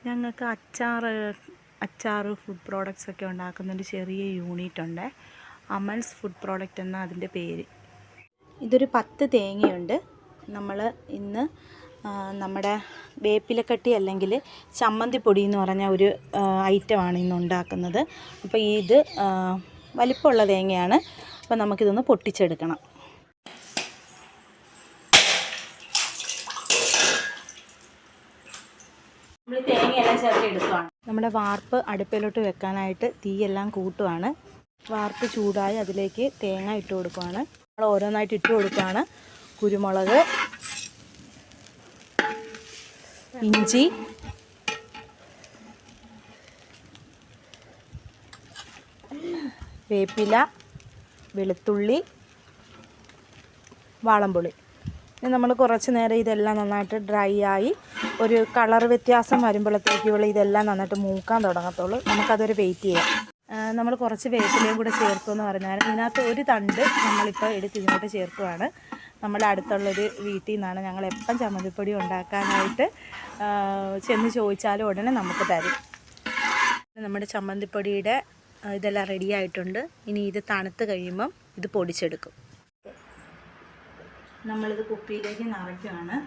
ഞങ്ങൾക്ക് അച്ചാർ food products ഒക്കെ ഉണ്ടാക്കുന്നൊരു ചെറിയ യൂണിറ്റ് ഉണ്ട്. അമൽസ് ഫുഡ് പ്രോഡക്റ്റ് എന്നാണ് അതിൻ്റെ പേര്. ഇതൊരു 10 തേങ്ങയുണ്ട്. നമ്മൾ ഇന്ന് നമ്മുടെ വേപ്പിലക്കട്ടി അല്ലെങ്കിൽ ചമ്മന്തിപ്പൊടി എന്ന് പറഞ്ഞ ഒരു ഐറ്റമാണ് ഇന്ന് ഉണ്ടാക്കുന്നത്. അപ്പോൾ ഇത് വലിപ്പമുള്ള തേങ്ങയാണ്. അപ്പോൾ നമുക്കിതൊന്ന് പൊട്ടിച്ചെടുക്കണം. നമ്മൾ തേങ്ങയെല്ലാം ചേർത്ത് എടുക്കുകയാണ്. നമ്മുടെ വാർപ്പ് അടുപ്പിലോട്ട് വെക്കാനായിട്ട് തീയെല്ലാം കൂട്ടുവാണ്. വാർപ്പ് ചൂടായി അതിലേക്ക് തേങ്ങ ഇട്ട് കൊടുക്കുകയാണ്. നമ്മൾ ഓരോന്നായിട്ട് ഇട്ട് കൊടുക്കുകയാണ്. കുരുമുളക്, ഇഞ്ചി, വേപ്പില, വെളുത്തുള്ളി, വാളംപുളി. ഇനി നമ്മൾ കുറച്ച് നേരം ഇതെല്ലാം നന്നായിട്ട് ഡ്രൈ ആയി ഒരു കളർ വ്യത്യാസം വരുമ്പോഴത്തേക്കുള്ള ഇതെല്ലാം നന്നായിട്ട് മൂക്കാൻ തുടങ്ങത്തുള്ളൂ. നമുക്കതൊരു വെയിറ്റ് ചെയ്യാം. നമ്മൾ കുറച്ച് വേപ്പിലയും കൂടെ ചേർക്കുമെന്ന് പറഞ്ഞാൽ ഇതിനകത്ത് ഒരു തണ്ട് നമ്മളിപ്പോൾ എടുത്ത് ഇതിനോട്ട് ചേർക്കുകയാണ്. നമ്മുടെ അടുത്തുള്ളൊരു വീട്ടിൽ നിന്നാണ്. ഞങ്ങൾ എപ്പം ചമ്മന്തിപ്പൊടി ഉണ്ടാക്കാനായിട്ട് ചെന്ന് ചോദിച്ചാലും ഉടനെ നമുക്ക് തരും. നമ്മുടെ ചമ്മന്തിപ്പൊടിയുടെ ഇതെല്ലാം റെഡി ആയിട്ടുണ്ട്. ഇനി ഇത് തണുത്ത് കഴിയുമ്പം ഇത് പൊടിച്ചെടുക്കും. നമ്മളിത് കുപ്പിയിലേക്ക് നിറയ്ക്കുകയാണ്.